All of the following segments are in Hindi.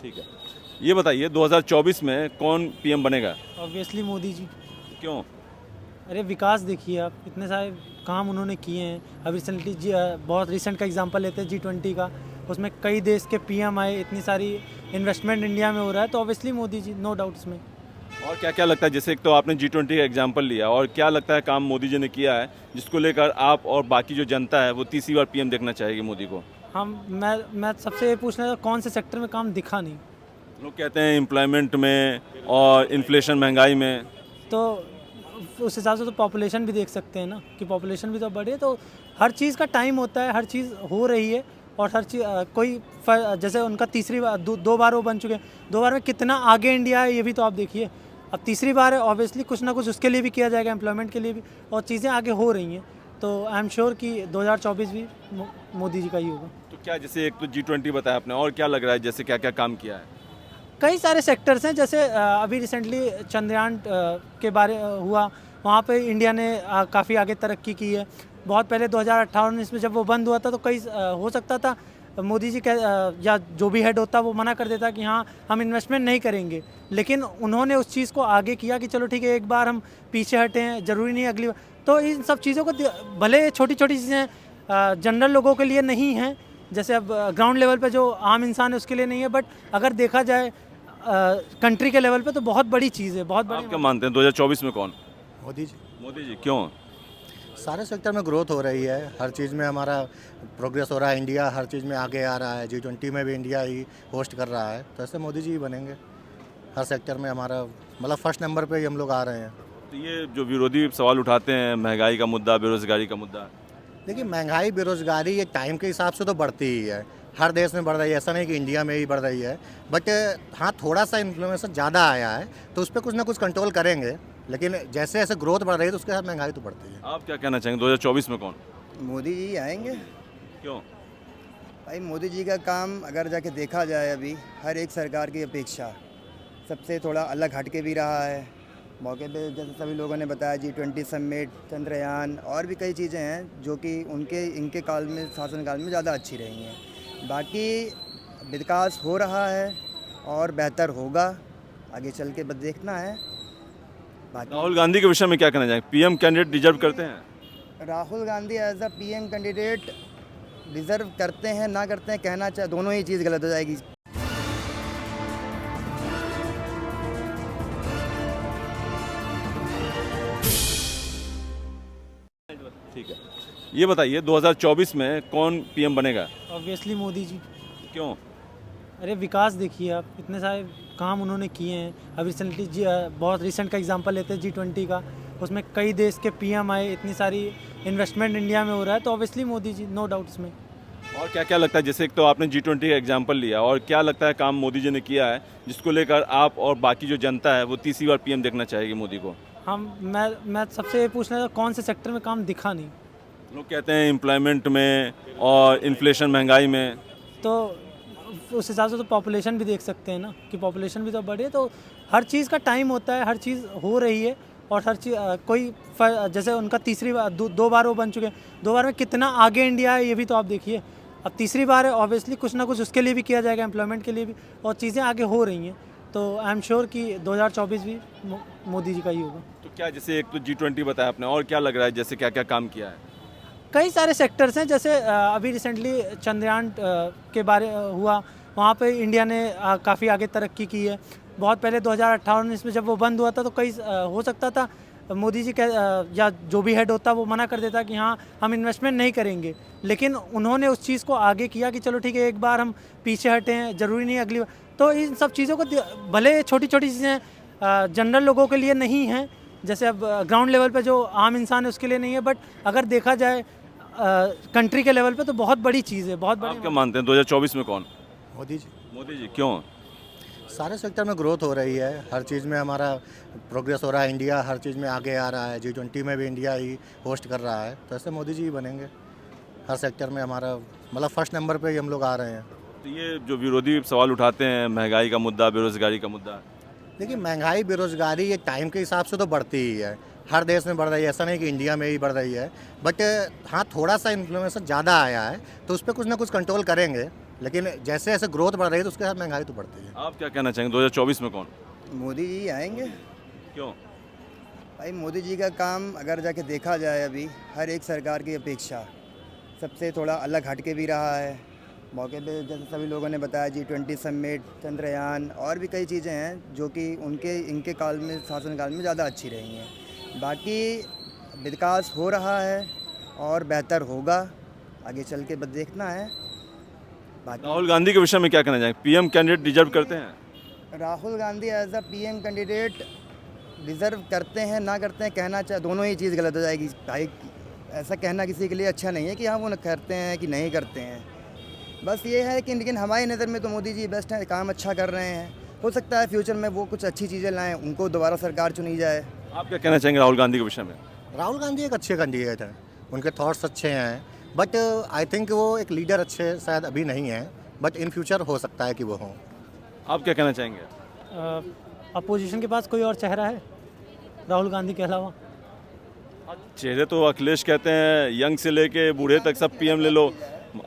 ठीक है। ये बताइए 2024 में कौन पीएम बनेगा? ऑब्वियसली मोदी जी। क्यों? अरे विकास देखिए आप, इतने सारे काम उन्होंने किए हैं। अभी रिसेंटली बहुत रिसेंट का एग्जांपल लेते हैं G20 का, उसमें कई देश के पीएम आए, इतनी सारी इन्वेस्टमेंट इंडिया में हो रहा है, तो obviously Modi ji, no doubt इसमें। और क्या क्या लगता है, जैसे एक तो आपने G20 का एग्जाम्पल लिया, और क्या लगता है काम मोदी जी ने किया है जिसको लेकर आप और बाकी जो जनता है वो तीसरी बार पीएम देखना चाहेगी मोदी को? मैं सबसे ये पूछना था, कौन से सेक्टर में काम दिखा नहीं? लोग कहते हैं एम्प्लॉयमेंट में और इन्फ्लेशन, महंगाई में। तो उस हिसाब से तो पॉपुलेशन भी देख सकते हैं ना, कि पॉपुलेशन भी तो बढ़े, तो हर चीज़ का टाइम होता है, हर चीज़ हो रही है। और हर चीज़ जैसे उनका तीसरी बार, दो बार वो बन चुके हैं, 2 बार में कितना आगे इंडिया है ये भी तो आप देखिए। अब तीसरी बार है, ऑब्वियसली कुछ ना कुछ उसके लिए भी किया जाएगा, एम्प्लॉयमेंट के लिए भी, और चीज़ें आगे हो रही हैं। तो आई एम श्योर कि 2024 भी मोदी जी का ही होगा। तो क्या, जैसे एक तो G20 बताया आपने, और क्या लग रहा है जैसे क्या क्या काम किया है? कई सारे सेक्टर्स हैं, जैसे अभी रिसेंटली चंद्रयान के बारे हुआ, वहाँ पे इंडिया ने काफ़ी आगे तरक्की की है। बहुत पहले 2018-19 में जब वो बंद हुआ था, तो कई हो सकता था मोदी जी या जो भी हेड होता वो मना कर देता कि हाँ हम इन्वेस्टमेंट नहीं करेंगे, लेकिन उन्होंने उस चीज़ को आगे किया कि चलो ठीक है, एक बार हम पीछे हटे हैं, ज़रूरी नहीं अगली बार। तो इन सब चीज़ों को भले छोटी छोटी चीज़ें जनरल लोगों के लिए नहीं हैं, जैसे अब ग्राउंड लेवल पे जो आम इंसान है उसके लिए नहीं है, बट अगर देखा जाए कंट्री के लेवल पे तो बहुत बड़ी चीज़ है, बहुत आप क्या बड़ी। मानते हैं 2024 में कौन? मोदी जी। मोदी जी। क्यों? सारे सेक्टर में ग्रोथ हो रही है, हर चीज़ में हमारा प्रोग्रेस हो रहा है, इंडिया हर चीज़ में आगे आ रहा है, G20 में भी इंडिया ही होस्ट कर रहा है, तो ऐसे मोदी जी ही बनेंगे। हर सेक्टर में हमारा मतलब फर्स्ट नंबर पे ही हम लोग आ रहे हैं। तो ये जो विरोधी सवाल उठाते हैं, महंगाई का मुद्दा, बेरोजगारी का मुद्दा, देखिए महंगाई बेरोज़गारी ये टाइम के हिसाब से तो बढ़ती ही है, हर देश में बढ़ रही है, ऐसा नहीं कि इंडिया में ही बढ़ रही है। बट हाँ, थोड़ा सा इन्फ्लेशन ज़्यादा आया है, तो उस पर कुछ ना कुछ कंट्रोल करेंगे, लेकिन जैसे जैसे ग्रोथ बढ़ रही है तो उसके साथ महंगाई तो बढ़ती है। आप क्या कहना चाहेंगे 2024 में कौन? मोदी जी आएंगे। क्यों? भाई मोदी जी का काम अगर जाके देखा जाए, अभी हर एक सरकार की अपेक्षा सबसे थोड़ा अलग हटके भी रहा है। मौके पे जैसे सभी लोगों ने बताया, G20 समिट, चंद्रयान और भी कई चीज़ें हैं जो कि इनके काल में, शासनकाल में ज़्यादा अच्छी रही हैं। बाकी विकास हो रहा है और बेहतर होगा, आगे चल के बस देखना है। बाकी राहुल गांधी के विषय में क्या कहना चाहेंगे? पीएम कैंडिडेट डिजर्व करते हैं? Rahul Gandhi as a PM candidate deserve करते हैं, ना करते हैं, कहना चाहे दोनों ही चीज़ गलत हो जाएगी। ठीक है। ये बताइए 2024 में कौन पीएम बनेगा? ऑब्वियसली मोदी जी। क्यों? अरे विकास देखिए आप, इतने सारे काम उन्होंने किए हैं। अभी रिसेंटली बहुत रिसेंट का एग्जांपल लेते हैं G20 का, उसमें कई देश के पीएम आए, इतनी सारी इन्वेस्टमेंट इंडिया में हो रहा है, तो obviously Modi ji, no doubt इसमें। और क्या क्या लगता है, जैसे एक तो आपने G20 का एग्जाम्पल लिया, और क्या लगता है काम मोदी जी ने किया है जिसको लेकर आप और बाकी जो जनता है वो तीसरी बार पीएम देखना चाहेगी मोदी को? मैं सबसे ये पूछना था, कौन से सेक्टर में काम दिखा नहीं? लोग कहते हैं एम्प्लॉयमेंट में और इन्फ्लेशन, महंगाई में। तो उस हिसाब से तो पॉपुलेशन भी देख सकते हैं ना, कि पॉपुलेशन भी तो बढ़े, तो हर चीज़ का टाइम होता है, हर चीज़ हो रही है। और हर चीज़ जैसे उनका तीसरी बार, 2 बार वो बन चुके हैं, 2 बार में कितना आगे इंडिया है ये भी तो आप देखिए। अब तीसरी बार है, ऑब्वियसली कुछ ना कुछ उसके लिए भी किया जाएगा, एम्प्लॉयमेंट के लिए भी, और चीज़ें आगे हो रही हैं। तो आई एम श्योर कि 2024 भी मोदी जी का ही होगा। तो क्या, जैसे एक तो G20 बताया आपने, और क्या लग रहा है जैसे क्या क्या काम किया है? कई सारे सेक्टर्स हैं, जैसे अभी रिसेंटली चंद्रयान के बारे हुआ, वहाँ पे इंडिया ने काफ़ी आगे तरक्की की है। बहुत पहले 2018-19 में जब वो बंद हुआ था, तो कई हो सकता था मोदी जी या जो भी हेड होता वो मना कर देता कि हाँ हम इन्वेस्टमेंट नहीं करेंगे, लेकिन उन्होंने उस चीज़ को आगे किया कि चलो ठीक है, एक बार हम पीछे हटे हैं, ज़रूरी नहीं अगली बार। तो इन सब चीज़ों को भले छोटी छोटी चीज़ें जनरल लोगों के लिए नहीं हैं, जैसे अब ग्राउंड लेवल पे जो आम इंसान है उसके लिए नहीं है, बट अगर देखा जाए कंट्री के लेवल पे तो बहुत बड़ी चीज़ है, बहुत आप बड़ी। क्या मानते हैं 2024 में कौन? मोदी जी। मोदी जी। क्यों? सारे सेक्टर में ग्रोथ हो रही है, हर चीज़ में हमारा प्रोग्रेस हो रहा है, इंडिया हर चीज़ में आगे आ रहा है, G20 में भी इंडिया ही होस्ट कर रहा है, तो ऐसे मोदी जी ही बनेंगे। हर सेक्टर में हमारा मतलब फर्स्ट नंबर पे ही हम लोग आ रहे हैं। तो ये जो विरोधी सवाल उठाते हैं, महंगाई का मुद्दा, बेरोजगारी का मुद्दा, देखिए महंगाई बेरोज़गारी ये टाइम के हिसाब से तो बढ़ती ही है, हर देश में बढ़ रही है, ऐसा नहीं कि इंडिया में ही बढ़ रही है। बट हाँ, थोड़ा सा इन्फ्लेशन ज़्यादा आया है, तो उस पर कुछ ना कुछ कंट्रोल करेंगे, लेकिन जैसे जैसे ग्रोथ बढ़ रही है तो उसके साथ महंगाई तो बढ़ती है। आप क्या कहना चाहेंगे 2024 में कौन? मोदी जी आएंगे। क्यों? भाई मोदी जी का काम अगर जाके देखा जाए अभी हर एक सरकार की अपेक्षा सबसे थोड़ा अलग हट के भी रहा है। मौके पे जैसे सभी लोगों ने बताया G20 समिट, चंद्रयान और भी कई चीज़ें हैं जो कि इनके काल में, शासनकाल में ज़्यादा अच्छी रही हैं। बाकी विकास हो रहा है और बेहतर होगा, आगे चल के बस देखना है। बाकी राहुल गांधी के विषय में क्या कहना चाहेंगे? पीएम कैंडिडेट डिजर्व करते हैं? Rahul Gandhi as a PM candidate deserve करते हैं ना करते हैं, कहना चाहे दोनों ही चीज़ गलत हो जाएगी भाई। ऐसा कहना किसी के लिए अच्छा नहीं है कि हाँ वो करते हैं कि नहीं करते हैं। बस ये है कि लेकिन हमारी नज़र में तो मोदी जी बेस्ट हैं, काम अच्छा कर रहे हैं। हो सकता है फ्यूचर में वो कुछ अच्छी चीज़ें लाएं, उनको दोबारा सरकार चुनी जाए। आप क्या कहना चाहेंगे राहुल गांधी के विषय में? राहुल गांधी एक अच्छे कैंडिडेट हैं, उनके थॉट्स अच्छे हैं, बट आई थिंक वो एक लीडर अच्छे शायद अभी नहीं हैं, बट इन फ्यूचर हो सकता है कि वो हों। आप क्या कहना चाहेंगे? अपोजिशन के पास कोई और चेहरा है राहुल गांधी के अलावा? चेहरे तो अखिलेश कहते हैं यंग से लेके बूढ़े तक सब पीएम ले लो,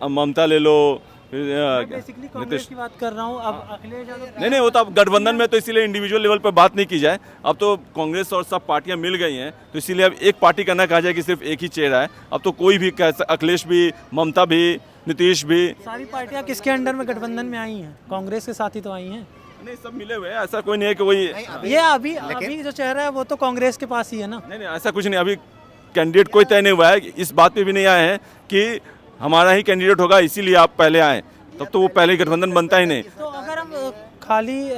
ममता ले लो, फिर बेसिकली कांग्रेस नीतीश। की बात कर रहा हूँ। अब अखिलेश यादव नहीं वो तो अब गठबंधन में तो इसीलिए इंडिविजुअल लेवल पर बात नहीं की जाए। अब तो कांग्रेस और सब पार्टियां मिल गई हैं तो इसीलिए अब एक पार्टी का ना कहा जाए कि सिर्फ एक ही चेहरा है। अब तो कोई भी अखिलेश भी, ममता भी, नीतीश भी, सारी पार्टियां किसके अंडर में गठबंधन में आई हैं? कांग्रेस के साथ ही तो आई हैं। नहीं सब मिले हुए हैं। ऐसा कोई नहीं है कि वही ये अभी जो चेहरा है वो तो कांग्रेस के पास ही है ना। नहीं ऐसा कुछ नहीं। अभी कैंडिडेट कोई तय नहीं हुआ है। इस बात पे भी नहीं आए हैं कि हमारा ही कैंडिडेट होगा इसीलिए आप पहले आए, तब तो वो पहले ही गठबंधन बनता ही नहीं। तो अगर हम खाली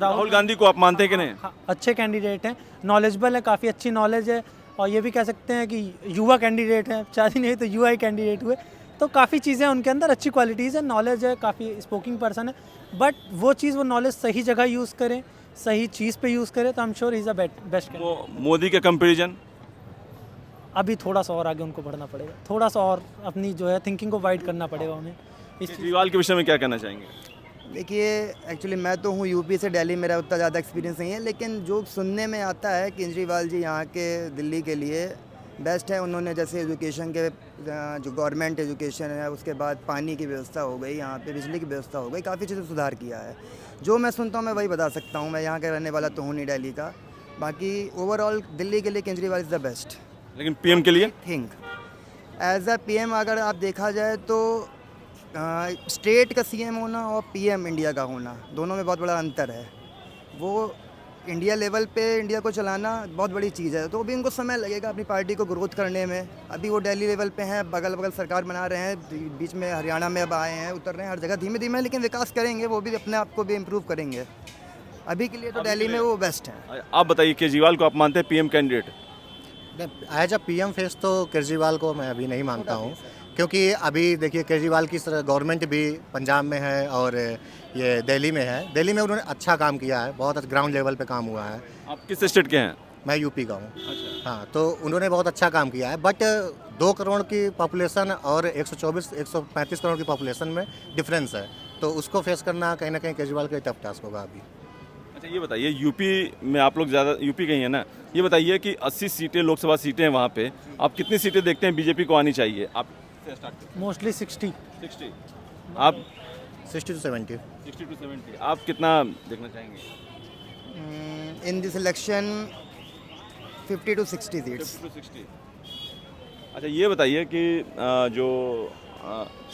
राहुल गांधी को आप मानते हैं कि नहीं? अच्छे कैंडिडेट हैं, नॉलेजेबल है, काफ़ी अच्छी नॉलेज है, और ये भी कह सकते हैं कि युवा कैंडिडेट हैं, शादी नहीं तो युवा ही कैंडिडेट हुए, तो काफ़ी चीज़ें उनके अंदर अच्छी क्वालिटीज़ है, नॉलेज है, काफ़ी स्पोकिंग पर्सन है। बट वो चीज़, वो नॉलेज सही जगह यूज़ करें, सही चीज़ पे यूज़ करें, तो I am sure is a best. वो मोदी के कंपेरिजन अभी थोड़ा सा और आगे उनको बढ़ना पड़ेगा, थोड़ा सा और अपनी जो है थिंकिंग को वाइड करना पड़ेगा उन्हें इस चीज़। केजरीवाल के विषय में क्या कहना चाहेंगे? देखिए एक्चुअली मैं तो हूँ यूपी से, दिल्ली मेरा उतना ज़्यादा एक्सपीरियंस नहीं है, लेकिन जो सुनने में आता है केजरीवाल जी यहाँ के दिल्ली के लिए बेस्ट है। उन्होंने जैसे एजुकेशन के जो गवर्नमेंट एजुकेशन है, उसके बाद पानी की व्यवस्था हो गई, यहाँ पे बिजली की व्यवस्था हो गई, काफ़ी चीज़ें सुधार किया है। जो मैं सुनता हूँ मैं वही बता सकता हूँ, मैं यहाँ का रहने वाला तो हूँ नहीं दिल्ली का। बाकी ओवरऑल दिल्ली के लिए केजरीवाल इज़ द बेस्ट। लेकिन पीएम के लिए थिंक एज अ PM अगर आप देखा जाए तो स्टेट का CM होना और PM इंडिया का होना, दोनों में बहुत बड़ा अंतर है। वो इंडिया लेवल पे इंडिया को चलाना बहुत बड़ी चीज़ है, तो भी उनको समय लगेगा अपनी पार्टी को ग्रोथ करने में। अभी वो दिल्ली लेवल पे हैं, बगल बगल सरकार बना रहे हैं, बीच में हरियाणा में अब आए हैं, उतर रहे हैं हर जगह धीमे धीमे, लेकिन विकास करेंगे, वो भी अपने आप को भी इम्प्रूव करेंगे। अभी के लिए तो दिल्ली में वो बेस्ट हैं। आप बताइए केजरीवाल को आप मानते हैं PM candidate? As a PM face तो केजरीवाल को मैं अभी नहीं मानता हूँ, क्योंकि अभी देखिए केजरीवाल की गवर्नमेंट भी पंजाब में है और ये दिल्ली में है। दिल्ली में उन्होंने अच्छा काम किया है, बहुत ग्राउंड लेवल पे काम हुआ है। आप किस स्टेट के हैं? मैं यूपी का हूँ। हाँ, तो उन्होंने बहुत अच्छा काम किया है, बट 2 करोड़ की पॉपुलेशन और 135 करोड़ की पॉपुलेशन में डिफरेंस है, तो उसको फेस करना कहीं ना कहीं केजरीवाल का टफ टास्क होगा अभी। अच्छा ये बताइए, यूपी में आप लोग ज़्यादा यूपी के ही हैं ना, ये बताइए कि 80 सीटें लोकसभा सीटें हैं वहाँ पे, आप कितनी सीटें देखते हैं बीजेपी को आनी चाहिए? आप मोस्टली 60। 60। आप 60 to 70। 60 to 70। आप कितना देखना चाहेंगे? In this election 50 to 60 seats. 50 to 60। अच्छा ये बताइए कि जो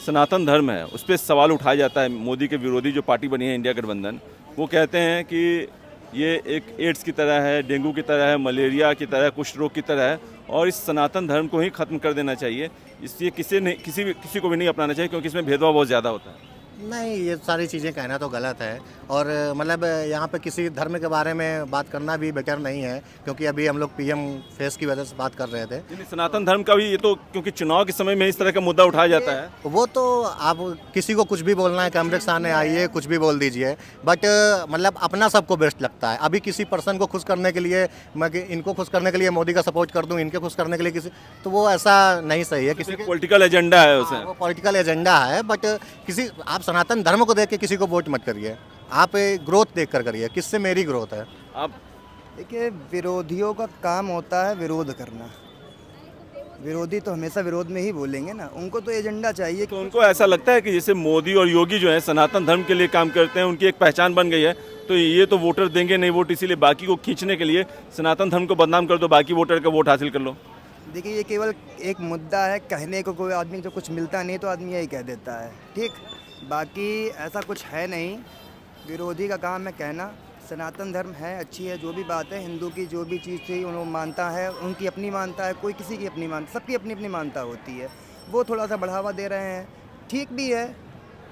सनातन धर्म है उस पर सवाल उठाया जाता है। मोदी के विरोधी जो पार्टी बनी है इंडिया गठबंधन, वो कहते हैं कि ये एक एड्स की तरह है, डेंगू की तरह है, मलेरिया की तरह है, कुष्ठ रोग की तरह है, और इस सनातन धर्म को ही ख़त्म कर देना चाहिए। इसलिए किसी को भी नहीं अपनाना चाहिए, क्योंकि इसमें भेदभाव बहुत ज़्यादा होता है। नहीं, ये सारी चीज़ें कहना तो गलत है, और मतलब यहाँ पे किसी धर्म के बारे में बात करना भी बेटर नहीं है, क्योंकि अभी हम लोग PM फेस की वजह से बात कर रहे थे। लेकिन सनातन धर्म का भी ये तो, क्योंकि चुनाव के समय में इस तरह का मुद्दा उठाया जाता है। वो तो आप किसी को कुछ भी बोलना है, कैमरे के सामने आइए कुछ भी बोल दीजिए, बट मतलब अपना सबको बेस्ट लगता है। अभी किसी पर्सन को खुश करने के लिए, मैं इनको खुश करने के लिए मोदी का सपोर्ट कर दूं, इनके खुश करने के लिए किसी, तो वो ऐसा नहीं सही है। किसी पॉलिटिकल एजेंडा है उसे। वो पॉलिटिकल एजेंडा है, बट किसी आप सनातन धर्म को देख के किसी को वोट मत करिए, आप ग्रोथ देख कर करिए, किससे मेरी ग्रोथ है। आप देखिए विरोधियों का काम होता है विरोध करना, विरोधी तो हमेशा विरोध में ही बोलेंगे ना, उनको तो एजेंडा चाहिए। तो उनको ऐसा लगता है कि जैसे मोदी और योगी जो है सनातन धर्म के लिए काम करते हैं, उनकी एक पहचान बन गई है, तो ये तो वोटर देंगे नहीं वोट, इसीलिए बाकी को खींचने के लिए सनातन धर्म को बदनाम कर दो, बाकी वोटर का वोट हासिल कर लो। देखिए, ये केवल एक मुद्दा है कहने को, कोई आदमी जो कुछ मिलता नहीं तो आदमी यही कह देता है, ठीक। बाकी ऐसा कुछ है नहीं, विरोधी का काम है कहना। सनातन धर्म है, अच्छी है, जो भी बात है, हिंदू की जो भी चीज़ थी उनको मानता है, उनकी अपनी मानता है, कोई किसी की अपनी मानता, सबकी अपनी अपनी मानता होती है। वो थोड़ा सा बढ़ावा दे रहे हैं, ठीक भी है,